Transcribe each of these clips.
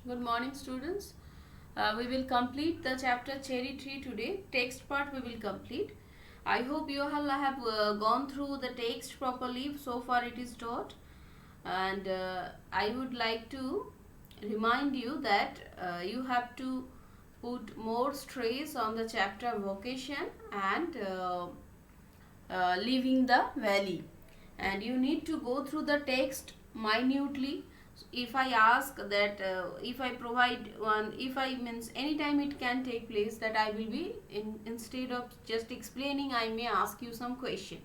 Good morning, students. We will complete the chapter Cherry Tree today. Text part we will complete. I hope you all have gone through the text properly. So far it is taught. And I would like to remind you that you have to put more stress on the chapter vocation and leaving the valley, and you need to go through the text minutely. If I ask that, if I provide one, if I means anytime it can take place that I will be instead of just explaining, I may ask you some question,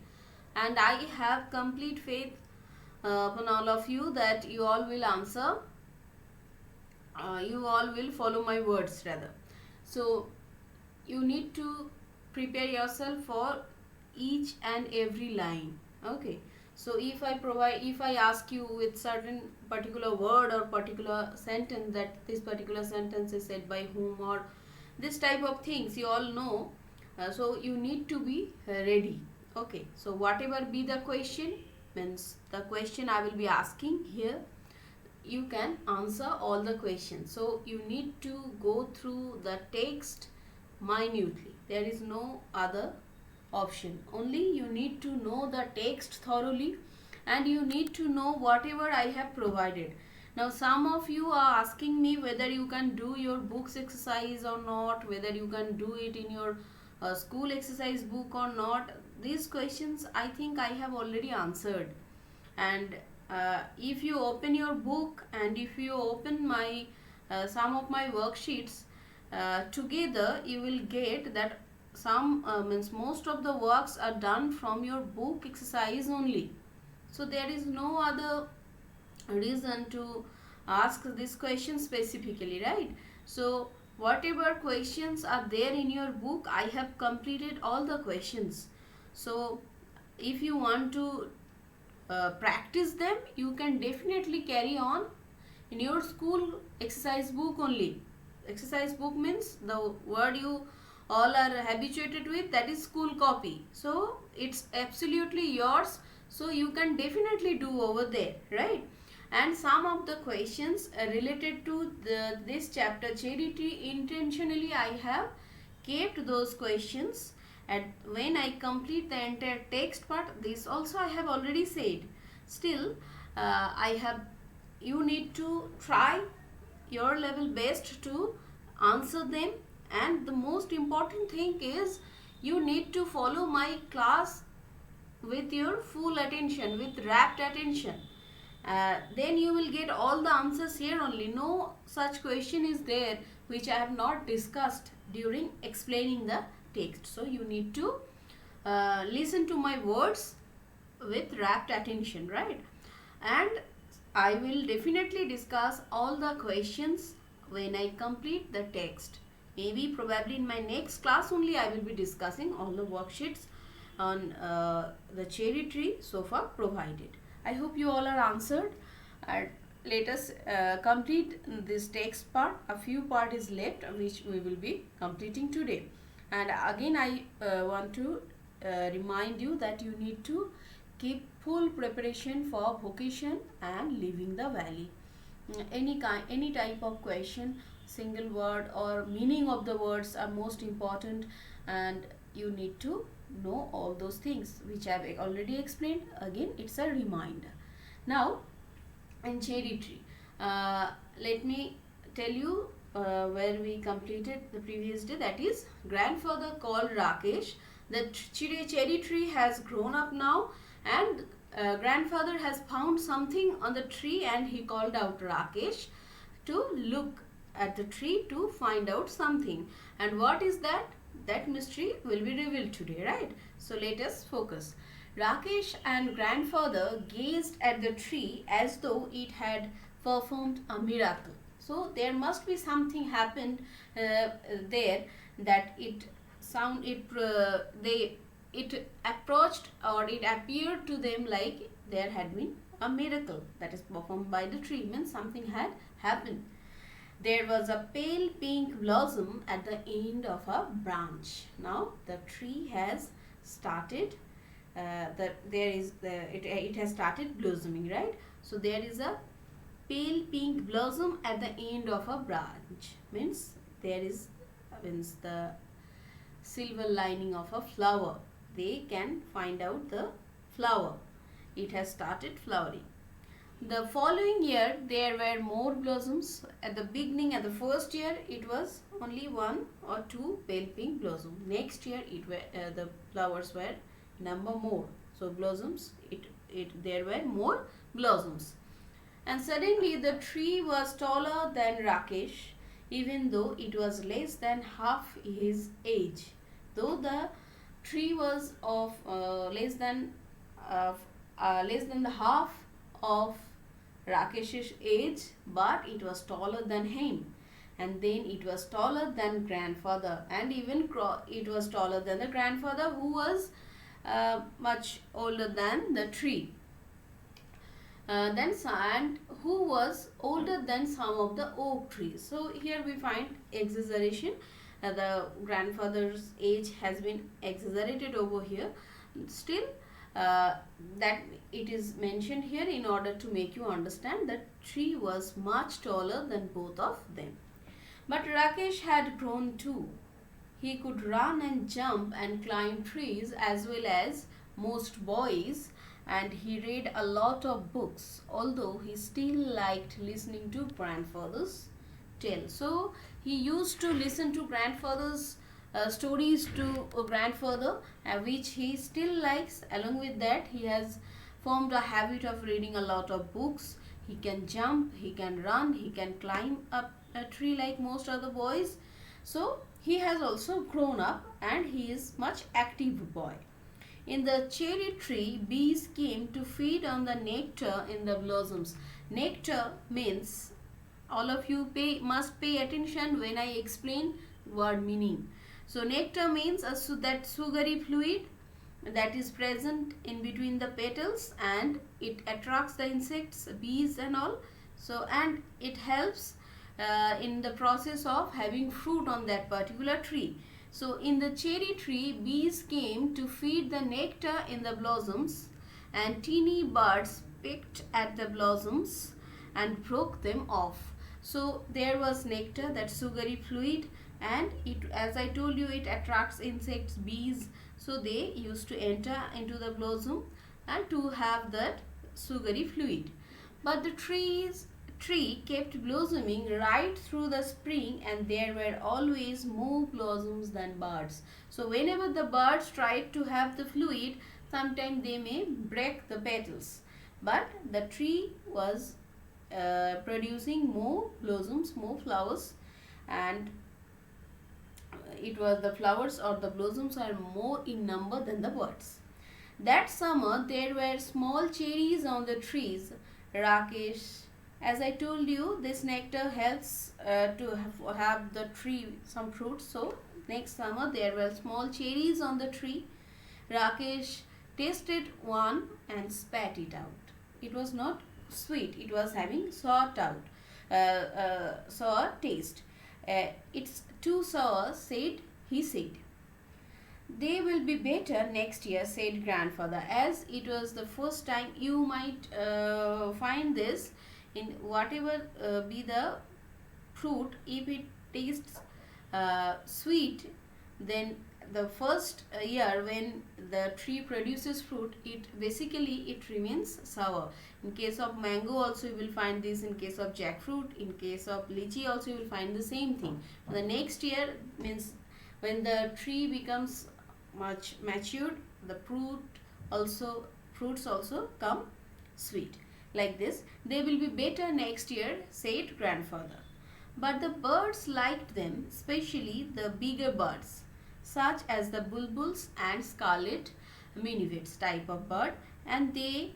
and I have complete faith upon all of you that you all will answer, you all will follow my words rather. So you need to prepare yourself for each and every line. Okay, so if I ask you with certain particular word or particular sentence, that this particular sentence is said by whom, or this type of things you all know, so you need to be ready. Okay, so whatever be the question, means the question I will be asking here, you can answer all the questions. So you need to go through the text minutely. There is no other option. Only you need to know the text thoroughly, and you need to know whatever I have provided. Now some of you are asking me whether you can do your books exercise or not, whether you can do it in your school exercise book or not. These questions I think I have already answered. And if you open your book and if you open my some of my worksheets together, you will get that some means most of the works are done from your book exercise only. So there is no other reason to ask this question specifically, right? So whatever questions are there in your book, I have completed all the questions. So if you want to practice them, you can definitely carry on in your school exercise book only. Exercise book means the word you all are habituated with, that is school copy. So it's absolutely yours, so you can definitely do over there, right? And some of the questions related to this chapter Cherry Tree, intentionally I have kept those questions, and when I complete the entire text part, this also I have already said. Still I have, you need to try your level best to answer them. And the most important thing is you need to follow my class with your full attention, with rapt attention. Then you will get all the answers here only. No such question is there which I have not discussed during explaining the text. So you need to listen to my words with rapt attention, right? And I will definitely discuss all the questions when I complete the text. Maybe probably in my next class only I will be discussing all the worksheets on the Cherry Tree so far provided. I hope you all are answered. And let us complete this text part. A few part is left which we will be completing today. And again I want to remind you that you need to keep full preparation for vocation and leaving the valley. Any type of question, single word or meaning of the words are most important, and you need to know all those things which I have already explained. Again, it's a reminder. Now in Cherry Tree, let me tell you where we completed the previous day, that is grandfather called Rakesh. The cherry tree has grown up now, and grandfather has found something on the tree, and he called out Rakesh to look at the tree to find out something. And what is that? That mystery will be revealed today, right? So let us focus. Rakesh and grandfather gazed at the tree as though it had performed a miracle. So there must be something happened there, that it approached, or it appeared to them like there had been a miracle that is performed by the tree, means something had happened. There was a pale pink blossom at the end of a branch. Now the tree has started, it has started blossoming, right? So there is a pale pink blossom at the end of a branch. Means there is the silver lining of a flower. They can find out the flower. It has started flowering. The following year there were more blossoms. At the beginning, at the first year, it was only one or two pale pink blossom. Next year the flowers were number more. So blossoms, there were more blossoms. And suddenly the tree was taller than Rakesh, even though it was less than half his age. Though the tree was of less than the half of Rakesh's age, but it was taller than him. And then it was taller than grandfather, and even it was taller than the grandfather, who was much older than the tree. And who was older than some of the oak trees. So here we find exaggeration. The grandfather's age has been exaggerated over here. Still, that it is mentioned here in order to make you understand that tree was much taller than both of them. But Rakesh had grown too. He could run and jump and climb trees as well as most boys, and he read a lot of books, although he still liked listening to grandfather's tale. So he used to listen to grandfather's stories to a grandfather, which he still likes. Along with that, he has formed a habit of reading a lot of books. He can jump, he can run, he can climb up a tree like most other boys. So he has also grown up, and he is much active boy. In the cherry tree, bees came to feed on the nectar in the blossoms. Nectar means, all of you must pay attention when I explain word meaning. So nectar means that sugary fluid that is present in between the petals, and it attracts the insects, bees and all. So, and it helps in the process of having fruit on that particular tree. So in the cherry tree, bees came to feed the nectar in the blossoms, and teeny birds picked at the blossoms and broke them off. So there was nectar, that sugary fluid, and it, as I told you, it attracts insects, bees. So they used to enter into the blossom and to have that sugary fluid. But the tree kept blossoming right through the spring, and there were always more blossoms than birds. So whenever the birds tried to have the fluid, sometimes they may break the petals, but the tree was producing more blossoms, more flowers, and the flowers or the blossoms are more in number than the birds. That summer there were small cherries on the trees. Rakesh, as I told you, this nectar helps to have the tree some fruits. So next summer there were small cherries on the tree. Rakesh tasted one and spat it out. It was not sweet, it was having sour taste. It's too sour, he said. They will be better next year, said grandfather. As it was the first time, you might find this in whatever be the fruit. If it tastes sweet, then the first year when the tree produces fruit, it remains sour. In case of mango also you will find this, in case of jackfruit, in case of lychee also you will find the same thing. The next year means when the tree becomes much matured, the fruits also come sweet. Like this, they will be better next year, said grandfather. But the birds liked them, especially the bigger birds, such as the bulbuls and scarlet minivets type of bird, and they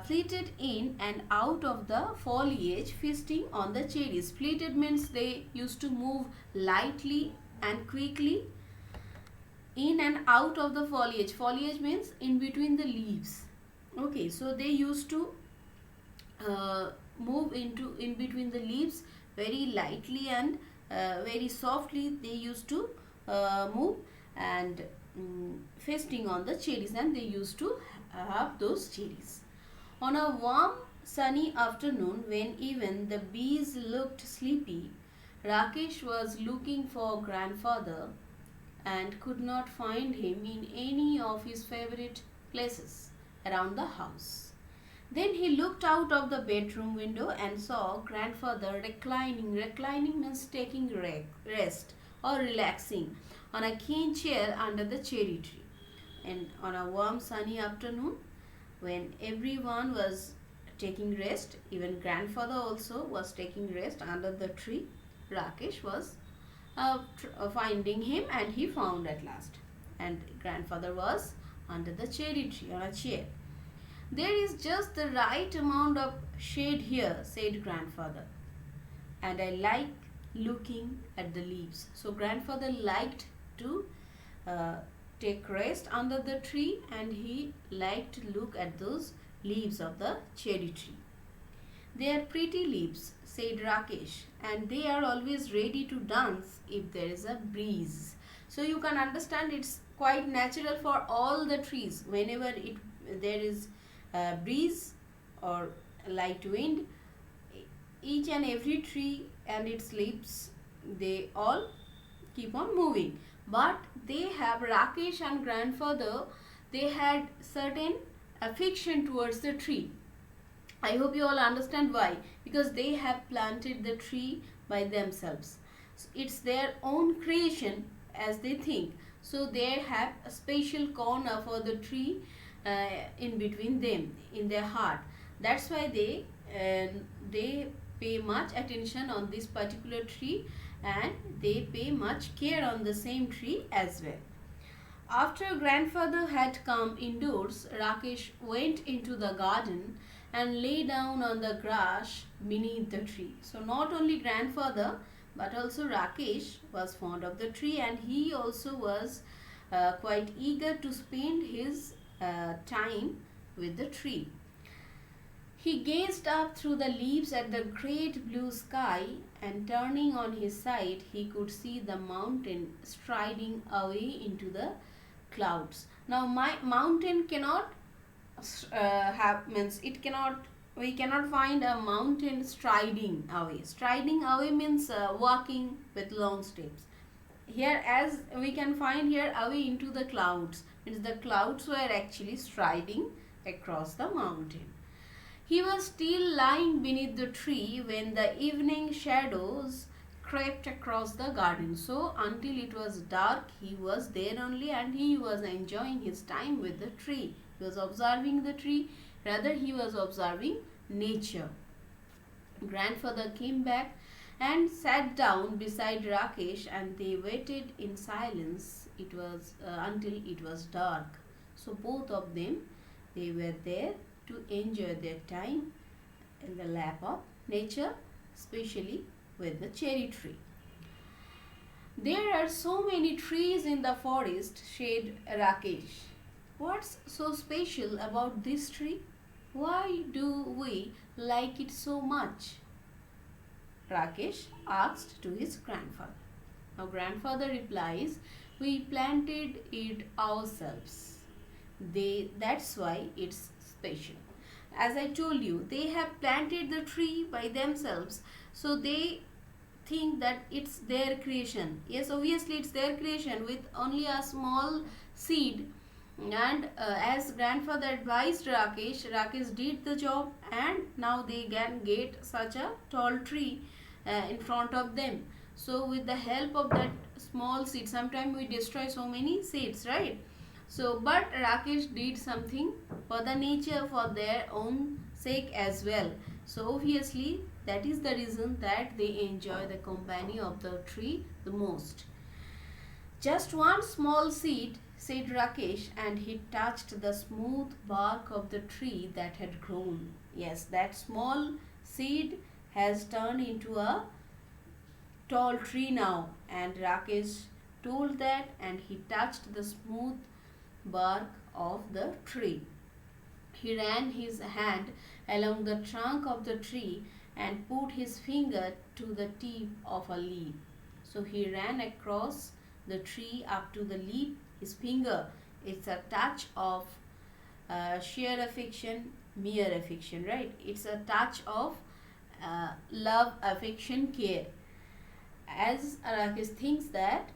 flitted in and out of the foliage, feasting on the cherries. Flitted means they used to move lightly and quickly in and out of the foliage. Foliage means in between the leaves. Okay, so they used to move in between the leaves very lightly and very softly. They used to move and feasting on the cherries, and they used to have those cherries. On a warm sunny afternoon, when even the bees looked sleepy, Rakesh was looking for grandfather and could not find him in any of his favorite places around the house. Then he looked out of the bedroom window and saw grandfather reclining. Reclining means taking rest or relaxing on a cane chair under the cherry tree. And on a warm sunny afternoon, when everyone was taking rest, even grandfather also was taking rest under the tree, Rakesh was finding him, and he found at last. And grandfather was under the cherry tree on a chair. There is just the right amount of shade here, said grandfather, and I like looking at the leaves. So grandfather liked to uh, take rest under the tree, and he liked to look at those leaves of the cherry tree. They are pretty leaves, said Rakesh, and they are always ready to dance if there is a breeze. So you can understand it's quite natural for all the trees. Whenever there is a breeze or light wind, each and every tree and its leaves, they all keep on moving. But they have, Rakesh and grandfather, they had certain affection towards the tree. I hope you all understand why. Because they have planted the tree by themselves. It's their own creation as they think. So they have a special corner for the tree in between them, in their heart. That's why they pay much attention on this particular tree, and they pay much care on the same tree as well. After grandfather had come indoors, Rakesh went into the garden and lay down on the grass beneath the tree. So not only grandfather but also Rakesh was fond of the tree, and he also was quite eager to spend his time with the tree. He gazed up through the leaves at the great blue sky, and turning on his side, he could see the mountain striding away into the clouds. Now, my mountain cannot we cannot find a mountain striding away. Striding away means walking with long steps. Here, as we can find here, away into the clouds, means the clouds were actually striding across the mountain. He was still lying beneath the tree when the evening shadows crept across the garden. So until it was dark, he was there only, and he was enjoying his time with the tree. He was observing the tree, rather he was observing nature. Grandfather came back and sat down beside Rakesh, and they waited in silence. It was until it was dark. So both of them, they were there to enjoy their time in the lap of nature, especially with the cherry tree. There are so many trees in the forest, said Rakesh. What's so special about this tree? Why do we like it so much? Rakesh asked to his grandfather. Now grandfather replies, we planted it ourselves. That's why it's special. As I told you, they have planted the tree by themselves, so they think that it's their creation. Yes, obviously it's their creation with only a small seed, and as grandfather advised Rakesh did the job, and now they can get such a tall tree in front of them. So with the help of that small seed, sometimes we destroy so many seeds, right? So but Rakesh did something for the nature, for their own sake as well. So obviously that is the reason that they enjoy the company of the tree the most. Just one small seed, said Rakesh, and he touched the smooth bark of the tree that had grown. Yes, that small seed has turned into a tall tree now, and Rakesh told that, and he touched the smooth bark of the tree. He ran his hand along the trunk of the tree and put his finger to the tip of a leaf. So he ran across the tree up to the leaf. His finger, it's a touch of sheer affection mere affection, right? It's a touch of love, affection, care. As Rakesh thinks that,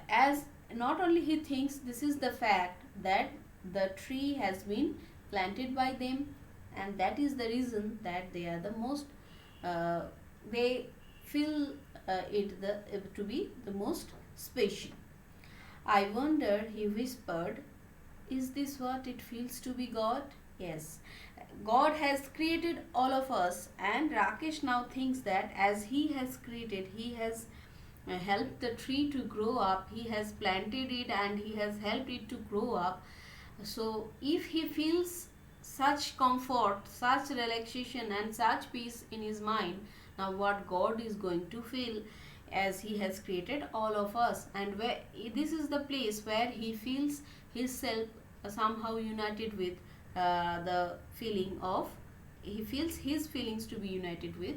as not only he thinks, this is the fact that the tree has been planted by them, and that is the reason that they are the most uh, they feel it to be the most special. I wonder, he whispered, is this what it feels to be God? Yes. God has created all of us, and Rakesh now thinks that as he has created, he has helped the tree to grow up, he has planted it and he has helped it to grow up. So, if he feels such comfort, such relaxation, and such peace in his mind, now what God is going to feel, as he has created all of us, and where this is the place where he feels himself somehow united with the feeling of, he feels his feelings to be united with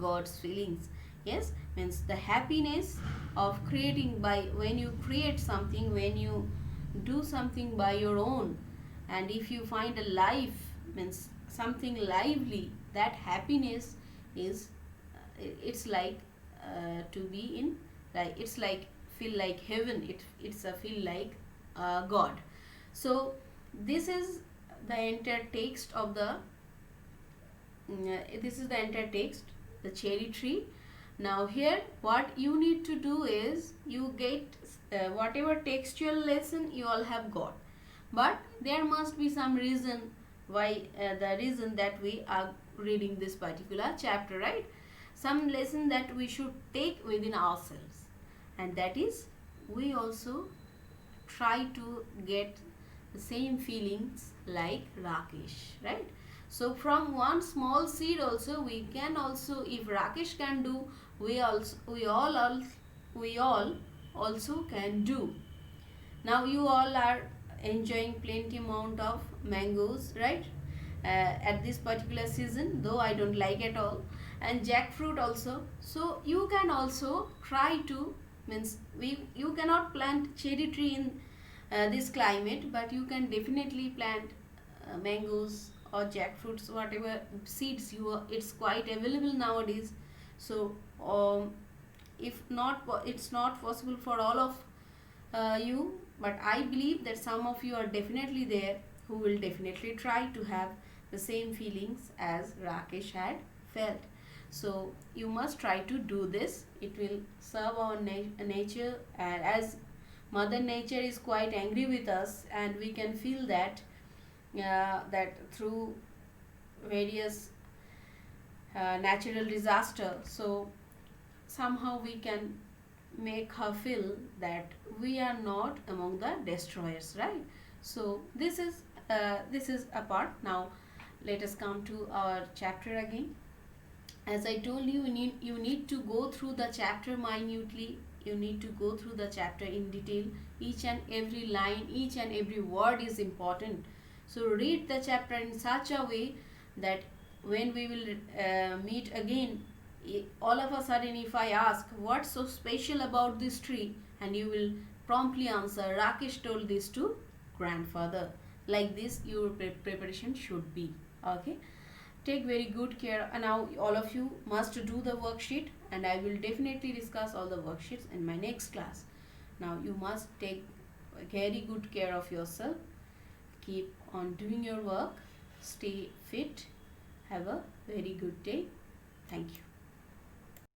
God's feelings. Yes, means the happiness of creating, by when you create something, when you do something by your own, and if you find a life, means something lively, that happiness is it's like to be in, like it's like feel like heaven, it's a feel like God. So this is the entire text of the this is the entire text, the cherry tree. Now here what you need to do is, you get whatever textual lesson you all have got, but there must be some reason why, the reason that we are reading this particular chapter, right? Some lesson that we should take within ourselves, and that is, we also try to get the same feelings like Rakesh, right? So from one small seed also we can also, if Rakesh can do, we all also can do. Now you all are enjoying plenty amount of mangoes, right? At this particular season, though I don't like at all, and jackfruit also. So you can also try to, means you cannot plant cherry tree in this climate, but you can definitely plant mangoes or jackfruits, whatever seeds you are, it's quite available nowadays. So if not, it's not possible for all of you, but I believe that some of you are definitely there who will definitely try to have the same feelings as Rakesh had felt. So you must try to do this. It will serve our nature, and as Mother Nature is quite angry with us, and we can feel that that through various natural disaster. So somehow we can make her feel that we are not among the destroyers, right? So this is a part. Now let us come to our chapter again. As I told you, you need to go through the chapter minutely. You need to go through the chapter in detail. Each and every line, each and every word is important. So read the chapter in such a way that when we will meet again, all of a sudden if I ask what's so special about this tree, and you will promptly answer, Rakesh told this to grandfather. Like this your preparation should be. Okay, take very good care. And now all of you must do the worksheet, and I will definitely discuss all the worksheets in my next class. Now you must take very good care of yourself. Keep on doing your work. Stay fit. Have a very good day. Thank you.